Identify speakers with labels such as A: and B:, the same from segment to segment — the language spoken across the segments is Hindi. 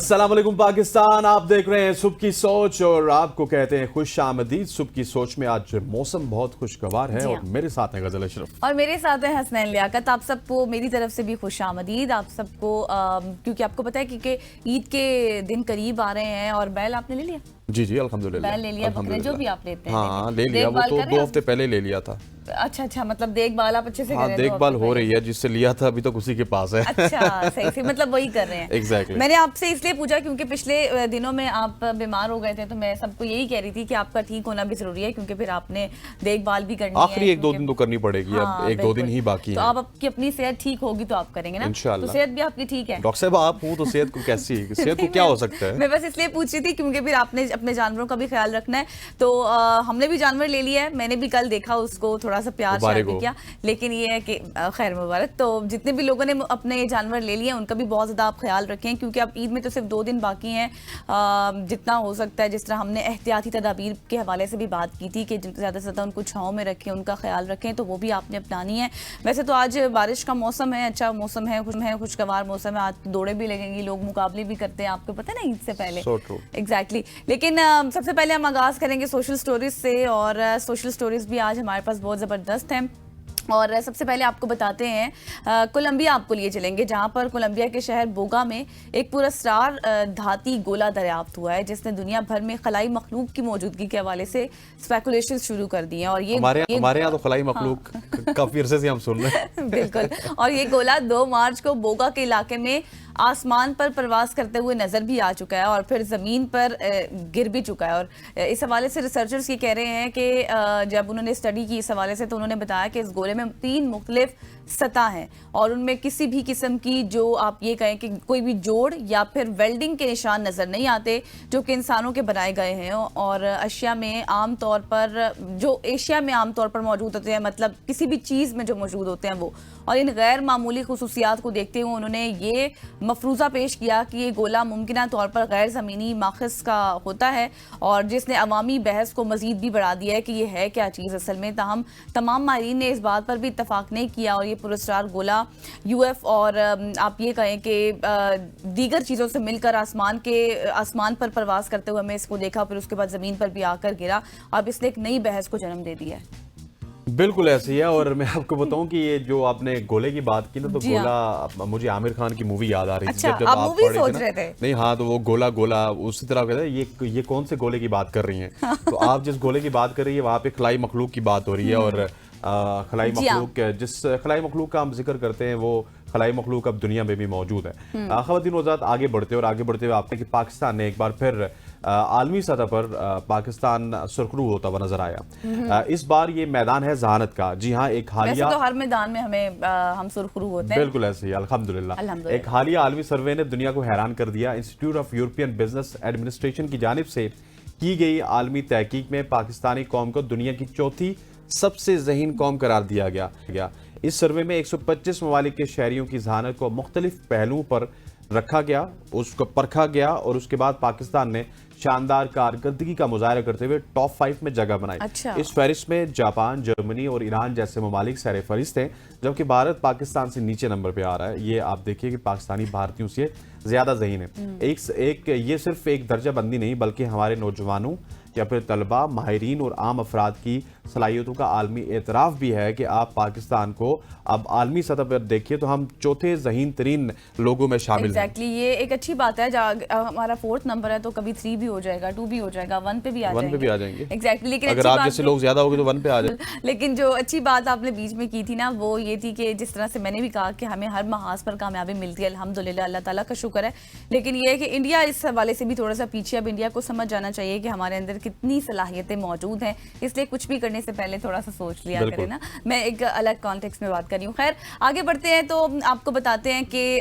A: अस्सलाम वालेकुम पाकिस्तान, आप देख रहे हैं सुबह की सोच और आपको कहते हैं खुश आमदीद। सुबह की सोच में आज मौसम बहुत खुशगवार है और मेरे साथ हैं गजल अशरफ
B: और मेरे साथ है हसनैन लियाकत। आप सबको मेरी तरफ से भी खुश आमदीद। आप सबको क्योंकि आपको पता है क्योंकि ईद के दिन करीब आ रहे हैं और बैल आपने ले लिया?
A: जी जी अल्हम्दुलिल्लाह
B: बैल ले लिया, बकरे जो भी आप लेते हैं।
A: हाँ ले लिया, वो तो 2 हफ्ते पहले ले लिया था।
B: अच्छा, मतलब देखभाल आप अच्छे से कर रहे हैं?
A: देखभाल हो रही है, जिससे लिया था अभी तक उसी के पास है।
B: अच्छा, सही से मतलब वही कर रहे हैं।
A: Exactly.
B: मैंने आपसे इसलिए पूछा क्योंकि पिछले दिनों में आप बीमार हो गए थे, तो मैं सबको यही कह रही थी कि आपका ठीक होना भी जरूरी है, क्योंकि फिर आपने देखभाल भी करनी है।
A: आखिरी 1-2 दिन तो करनी पड़ेगी। अब 1-2 दिन ही बाकी है।
B: तो आप आपकी अपनी सेहत ठीक होगी तो आप करेंगे ना?
A: इंशाल्लाह।
B: तो सेहत भी आपकी ठीक है?
A: डॉक्टर साहब आप हूँ तो सेहत को कैसी सेहत को क्या हो सकता है?
B: मैं बस इसलिए पूछ रही थी क्योंकि फिर आपने अपने जानवरों का भी ख्याल रखना है। तो हमने भी जानवर ले लिया है, मैंने भी कल देखा उसको, थोड़ा सा प्यार किया, लेकिन ये है कि खैर मुबारक। तो जितने भी लोगों ने अपने जानवर ले लिए उनका भी बहुत ज़्यादा आप ख्याल रखें, क्योंकि अब ईद में तो सिर्फ 2 दिन बाकी हैं। जितना हो सकता है, जिस तरह हमने एहतियाती तदाबीर के हवाले से भी बात की थी कि ज़्यादा से ज़्यादा उनको छाँव में रखें, उनका ख्याल रखें, तो वो भी आपने अपनानी है। वैसे तो आज बारिश का मौसम है, अच्छा मौसम है, खुशगवार मौसम है। आज दौड़े भी लगेंगी, लोग मुकाबले भी करते हैं, आपको पता है ना, ईद से पहले। एग्जैक्टली। लेकिन सबसे पहले हम आगाज़ करेंगे सोशल स्टोरीज से, और सोशल स्टोरीज भी आज हमारे पास बहुत ज़बरदस्त हैं। और सबसे पहले आपको बताते हैं कोलंबिया आपको लिए चलेंगे, जहां पर कोलंबिया के शहर बोगा में एक पुरस्कार धाती गोला दरियाफ्त हुआ है, जिसने दुनिया भर में खलाई मखलूक की मौजूदगी के हवाले से स्पेकुलेशन शुरू कर दिए हैं। और ये हमारे यहाँ तो खलाई मखलूक काफी अरसे से हम सुन रहे हैं। बिल्कुल। और ये गोला 2 मार्च को बोगा के इलाके में आसमान पर प्रवास करते हुए नजर भी आ चुका है और फिर जमीन पर गिर भी चुका है। और इस हवाले से रिसर्चर्स ये कह रहे हैं कि जब उन्होंने स्टडी की इस हवाले से, तो उन्होंने बताया कि इस गोले में 3 मुख्तलिफ सतह हैं और उनमें किसी भी किस्म की, जो आप ये कहें कि कोई भी जोड़ या फिर वेल्डिंग के निशान नजर नहीं आते, जो कि इंसानों के बनाए गए हैं। और एशिया में आमतौर पर, जो एशिया में आमतौर पर मौजूद होते हैं, मतलब किसी भी चीज़ में जो मौजूद होते हैं वो। और इन गैर मामूली खुसूसियात को देखते हुए उन्होंने ये मफरूज़ा पेश किया कि ये गोला मुमकिना तौर पर गैर ज़मीनी माखज़ का होता है, और जिसने अवामी बहस को मज़ीद भी बढ़ा दिया है कि ये है क्या चीज़ असल में। ताहम तमाम माहिरीन ने इस बात पर भी इत्तफाक नहीं किया, और ये पुरस्कार गोला यूएफ और आप ये कहें कि दीगर चीज़ों से मिलकर आसमान पर प्रवास करते हुए हमें इसको देखा, फिर उसके बाद ज़मीन पर भी आकर गिरा। अब इसने एक नई बहस को जन्म दे दिया है।
A: बिल्कुल ऐसी है। और मैं आपको बताऊं कि ये जो आपने गोले की बात की ना, तो गोला मुझे आमिर खान की मूवी याद आ रही थी।
B: अच्छा, जब आप मूवी सोच रहे थे?
A: नहीं, हाँ, तो वो गोला उसी तरह कहते हैं। ये कौन से गोले की बात कर रही हैं? तो आप जिस गोले की बात कर रही है वहाँ पे खलाई मखलूक की बात हो रही है। और खलाई मखलूक, जिस खलाई मखलूक का हम जिक्र करते हैं, वो खलाई मखलूक अब दुनिया में भी मौजूद है। ख़वातीन वज़ात आगे बढ़ते हुए आपने कि पाकिस्तान ने एक बार फिर आलमी सतह पर पाकिस्तान सुरखरू होता हुआ नजर आया। इस बार ये मैदान है ज़हानत का। जी हाँ, एक हालिया,
B: तो हर मैदान में हम सुरखरू होते हैं।
A: बिल्कुल ऐसे ही, अल्हम्दुलिल्लाह। एक हालिया आलमी सर्वे ने दुनिया को हैरान कर दिया। Institute of European business administration की जानिब से की गई आलमी तहकीक में पाकिस्तानी कौम को दुनिया की 4थी सबसे ज़हीन कौम करार दिया गया। इस सर्वे में 125 ममालिक के शहरियों की ज़हानत को मुख्तलिफ पहलुओं पर रखा गया, उसको परखा गया, और उसके बाद पाकिस्तान ने शानदार कारकर्दगी का मुजाहरा करते हुए टॉप 5 में जगह बनाई।
B: अच्छा।
A: इस फहरिस्त में जापान, जर्मनी और ईरान जैसे ममालिक सर फहरिस्त हैं, जबकि भारत पाकिस्तान से नीचे नंबर पे आ रहा है। ये आप देखिए कि पाकिस्तानी भारतीयों से ज्यादा ज़हीन है। ये सिर्फ एक दर्जा बंदी नहीं, बल्कि हमारे नौजवानों या फिर तलबा, माहिरीन और आम अफराद की सलाहियतों का आलमी एतराफ़ भी है कि आप पाकिस्तान को अब आलमी सतह पर देखिए तो हम 4थे ज़हीन तरीन लोगों में शामिल हैं।
B: ये एक अच्छी बात है। हमारा 4th नंबर है, तो कभी 3 भी हो जाएगा, 2 भी हो जाएगा, 1 पे भी आ जाएंगे। एग्जैक्टली। लेकिन
A: अगर आप जैसे लोग ज्यादा होंगे तो 1 पे आ जाए।
B: लेकिन जो अच्छी बात आपने बीच में की थी ना, वो ये थी कि जिस तरह से मैंने भी कहा कि हमें हर महाज पर कामयाबी मिलती है, अल्हम्दुलिल्लाह, अल्लाह ताला का शुक्र है। लेकिन ये है कि इंडिया इस हवाले से भी थोड़ा सा पीछे। अब इंडिया को समझ जाना चाहिए कि हमारे अंदर कितनी सलाहियतें मौजूद हैं, इसलिए कुछ भी करने से पहले थोड़ा सा सोच लिया करें ना। मैं एक अलग कॉन्टेक्स्ट में बात कर रही हूँ। खैर, आगे बढ़ते हैं तो आपको बताते हैं कि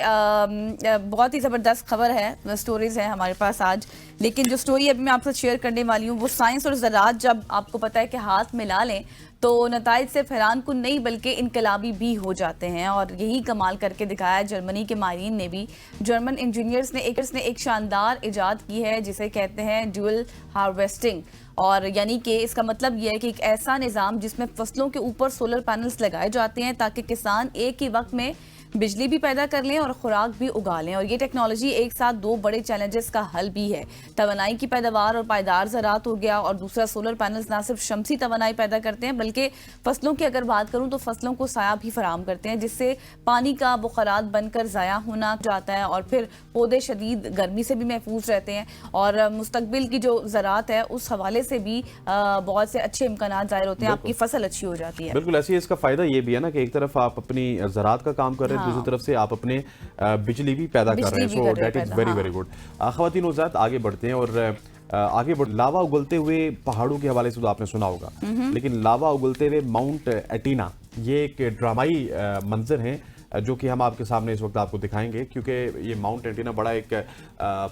B: बहुत ही ज़बरदस्त खबर है, स्टोरीज है हमारे पास आज। लेकिन जो स्टोरी अभी मैं आपसे शेयर करने वाली हूँ, वो साइंस और ज़राअत जब आपको पता है कि हाथ मिला लें तो नताइज सिर्फ हैरानकुन नहीं बल्कि इनकलाबी भी हो जाते हैं। और यही कमाल करके दिखाया जर्मनी के माहिरीन ने भी। जर्मन इंजीनियर्स ने एक शानदार इजाद की है जिसे कहते हैं ड्यूल हार्वेस्टिंग। और यानी कि इसका मतलब यह है कि एक ऐसा निज़ाम जिसमें फसलों के ऊपर सोलर पैनल्स लगाए जाते हैं ताकि किसान एक ही वक्त में बिजली भी पैदा कर लें और खुराक भी उगा लें। और ये टेक्नोलॉजी एक साथ दो बड़े चैलेंजेस का हल भी है। तवानाई की पैदावार और पायदार ज़राअत हो गया, और दूसरा सोलर पैनल्स ना सिर्फ शमसी तवानाई पैदा करते हैं बल्कि फसलों की अगर बात करूं तो फसलों को साया भी फराहम करते हैं, जिससे पानी का बुखारात बनकर ज़ाया होना जाता है और फिर पौधे शदीद गर्मी से भी महफूज रहते हैं। और मुस्तकबिल की जो ज़राअत है उस हवाले से भी बहुत से अच्छे इम्कानात ज़ाहिर होते हैं, आपकी फसल अच्छी हो जाती है।
A: बिल्कुल ऐसे ही इसका फायदा ये भी है ना कि एक तरफ आप अपनी ज़राअत का काम कर रहे हैं, दूसरी तरफ से आप अपने बिजली भी पैदा कर रहे हैं। So that is very very good. ख़वातीन और हज़रात, आगे बढ़ते हैं और लावा उगलते हुए पहाड़ों के हवाले से तो आपने सुना होगा, लेकिन लावा उगलते हुए माउंट एटिना ये एक ड्रामाई मंजर है जो कि हम आपके सामने इस वक्त आपको दिखाएंगे, क्योंकि ये माउंट एटिना बड़ा एक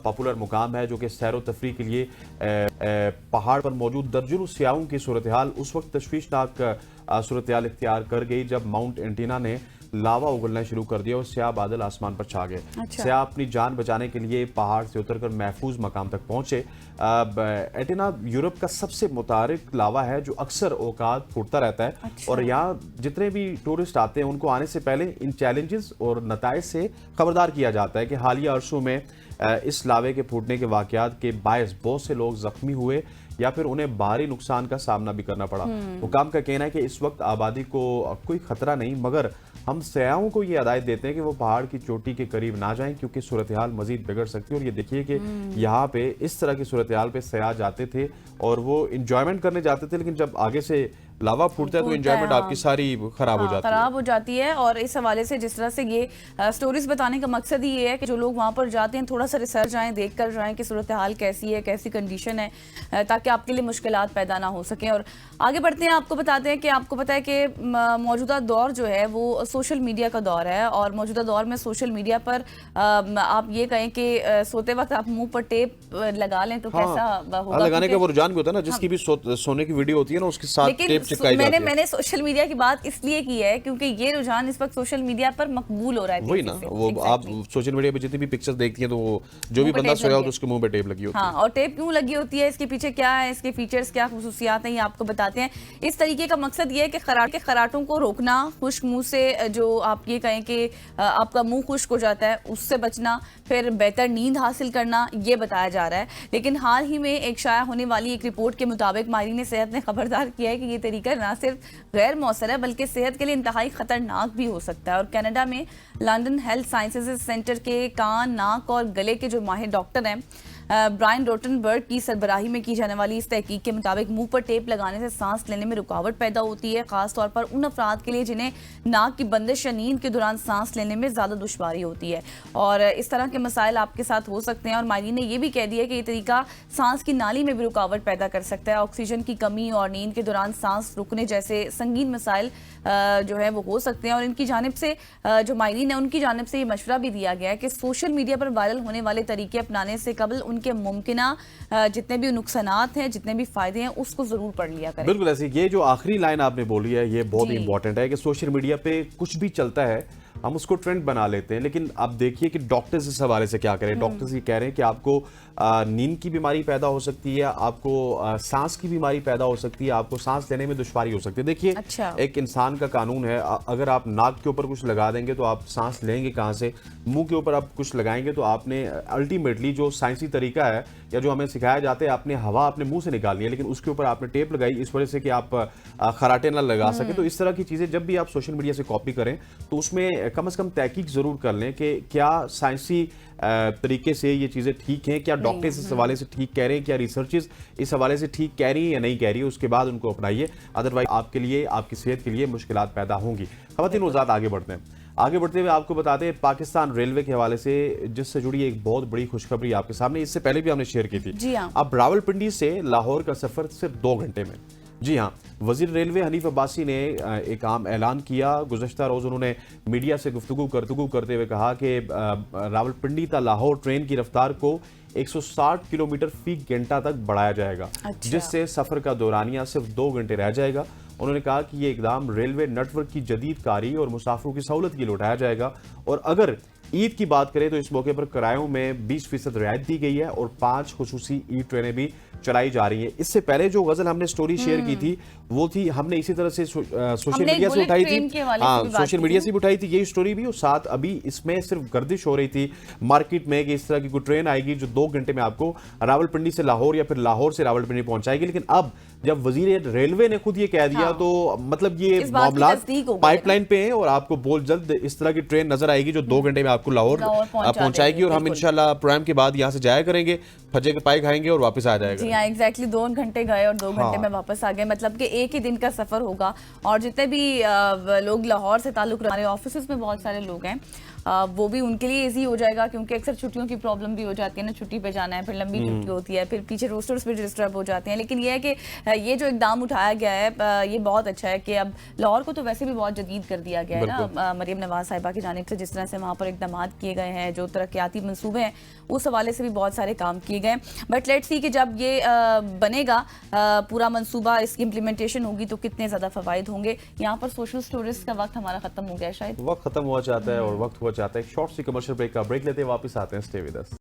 A: पॉपुलर मुकाम है जो कि सैर व तफरी के लिए पहाड़ पर मौजूद दर्जनों स्याहों की सूरत हाल उस वक्त तशवीशनाक सूरत हाल इख्तियार कर गई जब माउंट एटिना ने लावा उगलना शुरू कर दिया और स्याह बादल आसमान पर छा गए।
B: अच्छा।
A: स्याह अपनी जान बचाने के लिए पहाड़ से उतरकर महफूज मकाम तक पहुंचे। एटिना यूरोप का सबसे मुतारिक लावा है जो अक्सर औकात फूटता रहता है।
B: अच्छा।
A: और यहाँ जितने भी टूरिस्ट आते हैं उनको आने से पहले इन चैलेंजेस और नताइज से खबरदार किया जाता है कि हालिया अरसों में इस लावे के फूटने के वाकयात के बायस बहुत से लोग जख्मी हुए या फिर उन्हें भारी नुकसान का सामना भी करना पड़ा। हुकाम का कहना है कि इस वक्त आबादी को कोई खतरा नहीं, मगर हम सयाहों को ये हिदायत देते हैं कि वो पहाड़ की चोटी के करीब ना जाएं क्योंकि सूरत हाल मजीद बिगड़ सकती है। और ये देखिए कि यहाँ पे इस तरह की सूरत हाल पे सयाह जाते थे और वो इंजॉयमेंट करने जाते थे, लेकिन जब आगे से लावा फूटता है तो एंजॉयमेंट आपकी सारी खराब हो जाती है।
B: और इस हवाले से जिस तरह से ये स्टोरीज बताने का मकसद ही ये है कि जो लोग वहाँ पर जाते हैं थोड़ा सा रिसर्च आएँ, देख कर जाएँ कि सूरत हाल कैसी है, कैसी कंडीशन है, ताकि आपके लिए मुश्किलात पैदा ना हो सकें। और आगे बढ़ते हैं, आपको बताते हैं कि आपको पता है कि मौजूदा दौर जो है वो सोशल मीडिया का दौर है। और मौजूदा दौर में सोशल मीडिया पर आप ये कहें कि सोते वक्त आप मुंह पर टेप लगा लें तो कैसा होगा?
A: लगाने का वो रुझान भी होता है ना, जिसकी भी सोने की वीडियो होती है ना उसके साथ टेप चिपकाई जाती है।
B: मैंने सोशल मीडिया की बात इसलिए की है क्योंकि ये रुझान इस वक्त सोशल मीडिया पर मकबूल हो रहा है।
A: वही ना, वो आप सोशल मीडिया पे जितनी भी पिक्चर्स देखती हैं तो वो जो भी बंदा सोया होता है उसके मुंह पे टेप लगी होती है।
B: हाँ, और टेप क्यों लगी होती है, इसके पीछे क्या है, इसके फीचर्स क्या खुसूसियात हैं, ये आपको बताते हैं। इस तरीके का मकसद ये है कि खराटों को रोकना, खुश्क मुंह से जो आप ये कहें कि आपका मुंह खुश्क हो जाता है उससे बचना, फिर बेहतर नींद हासिल करना, ये बताया जा रहा है। लेकिन हाल ही में एक शाया होने वाली एक रिपोर्ट के मुताबिक माहिरीन सेहत ने खबरदार किया है कि ये तरीका ना सिर्फ गैर मौसर है बल्कि सेहत के लिए इंतहाई खतरनाक भी हो सकता है। और कनाडा में लंदन हेल्थ साइंसेज सेंटर के कान, नाक और गले के जो माहिर डॉक्टर हैं ब्रायन रोटनबर्ग की सरबराही में की जाने वाली इस तहकीक के मुताबिक मुंह पर टेप लगाने से सांस लेने में रुकावट पैदा होती है, खासतौर पर उन अफराद के लिए जिन्हें नाक की बंदिश या नींद के दौरान सांस लेने में ज़्यादा दुश्वारी होती है। और इस तरह के मसाइल आपके साथ हो सकते हैं। और माहिरीन ने यह भी कह दिया कि ये तरीका सांस की नाली में भी रुकावट पैदा कर सकता है। ऑक्सीजन की कमी और नींद के दौरान सांस रुकने जैसे संगीन मसाइल जो है वो हो सकते हैं। और इनकी जानिब से जो माहिरीन है उनकी जानिब से ये मशवरा भी दिया गया है कि सोशल मीडिया पर वायरल होने वाले तरीके अपनाने से कबल उनके मुमकिना जितने भी नुकसानात हैं, जितने भी फायदे हैं, उसको जरूर पढ़ लिया करें।
A: बिल्कुल ऐसे ये जो आखिरी लाइन आपने बोली है ये बहुत ही इंपॉर्टेंट है कि सोशल मीडिया पे कुछ भी चलता है हम उसको ट्रेंड बना लेते हैं, लेकिन अब देखिए कि डॉक्टर्स इस हवाले से क्या करें। डॉक्टर्स ये कह रहे हैं कि आपको नींद की बीमारी पैदा हो सकती है, आपको सांस की बीमारी पैदा हो सकती है, आपको सांस लेने में दुश्वारी हो सकती है। देखिए
B: अच्छा।
A: एक इंसान का कानून है, अगर आप नाक के ऊपर कुछ लगा देंगे तो आप सांस लेंगे कहाँ से, मुंह के ऊपर आप कुछ लगाएंगे तो आपने अल्टीमेटली जो साइंसी तरीका है या जो हमें सिखाया जाता है आपने हवा अपने मुंह से निकालनी है, लेकिन उसके ऊपर आपने टेप लगाई इस वजह से कि आप खराटे ना लगा सके। तो इस तरह की चीजें जब भी आप सोशल मीडिया से कॉपी करें तो उसमें कम से कम तहकीक जरूर कर लें कि क्या साइंसी तरीके से ये चीज़ें ठीक हैं, क्या डॉक्टर्स इस हवाले से ठीक कह रहे हैं, क्या रिसर्चेस इस हवाले से ठीक कह रही हैं या नहीं कह रही है, उसके बाद उनको अपनाइए। अदरवाइज आपके लिए, आपकी सेहत के लिए मुश्किलात पैदा होंगी। ख़वातीन और हज़रात, आगे बढ़ते हैं। आगे बढ़ते हुए आपको बताते हैं पाकिस्तान रेलवे के हवाले से जिससे जुड़ी एक बहुत बड़ी खुशखबरी आपके सामने, इससे पहले भी हमने शेयर की थी। अब रावलपिंडी से लाहौर का सफर सिर्फ 2 घंटे में। जी हाँ, वजीर रेलवे हनीफ अब्बासी ने एक आम ऐलान किया। गुज़श्ता रोज़ उन्होंने मीडिया से गुफ्तगू करते हुए कहा कि रावलपिंडी ता लाहौर ट्रेन की रफ्तार को 160 किलोमीटर फी घंटा तक बढ़ाया जाएगा। अच्छा। जिससे सफ़र का दौरानिया सिर्फ 2 घंटे रह जाएगा। उन्होंने कहा कि ये इकदाम रेलवे नेटवर्क की जदीद कारी और मुसाफिरों की सहूलत के लिए उठाया जाएगा। और अगर ईद की बात करें तो इस मौके पर किरायों में 20% रियायत दी गई है और 5 खुसूसी ई ट्रेनें भी चलाई जा रही है। इससे पहले जो गजल हमने स्टोरी शेयर की थी वो थी, हमने इसी तरह से सोशल मीडिया से उठाई थी, हाँ सोशल मीडिया से भी उठाई थी यही स्टोरी भी, और साथ अभी इसमें सिर्फ गर्दिश हो रही थी मार्केट में कि इस तरह की कोई ट्रेन आएगी जो 2 घंटे में आपको रावलपिंडी से लाहौर या फिर लाहौर से रावलपिंडी पहुंचाएगी। लेकिन अब जब वजीर रेलवे ने खुद ये कह दिया,
B: हाँ।
A: तो मतलब ये मामला पाइपलाइन पे है और आपको बहुत जल्द इस तरह की ट्रेन नजर आएगी जो 2 घंटे में आपको लाहौर पहुंचाएगी। और हम इंशाल्लाह प्रोग्राम के बाद यहाँ से जाया करेंगे, फजे के पाए खाएंगे और वापस आ जाएगा।
B: जी हाँ, एग्जैक्टली 2 घंटे गए और 2 घंटे में वापस आ गए, मतलब कि एक ही दिन का सफर होगा। और जितने भी लोग लाहौर से ताल्लुक हमारे ऑफिस में बहुत सारे लोग हैं, वो भी उनके लिए इजी हो जाएगा, क्योंकि अक्सर छुट्टियों की प्रॉब्लम भी हो जाती है ना, छुट्टी पे जाना है, फिर लंबी छुट्टी होती है, फिर पीछे रोस्टर्स भी डिस्टर्ब हो जाते हैं। लेकिन ये है कि ये जो इकदाम उठाया गया है ये बहुत अच्छा है कि अब लाहौर को तो वैसे भी बहुत जदीद कर दिया गया है ना मरियम नवाज साहिबा की जानिब से, जिस तरह से वहाँ पर इकदाम किए गए हैं, जो तरक्याती मंसूबे हैं उस हवाले से भी बहुत सारे काम किए गए। बट लेट्स सी कि जब ये बनेगा पूरा मंसूबा, इसकी इम्प्लीमेंटेशन होगी तो कितने ज़्यादा फ़वाइद होंगे। यहाँ पर सोशल स्टोरीज का वक्त हमारा खत्म हो गया, शायद
A: वक्त खत्म हुआ चाहता है और वक्त हुआ चाहता है। एक शॉर्ट सी कमर्शियल ब्रेक का ब्रेक लेते हैं, वापस आते हैं, स्टे विद अस।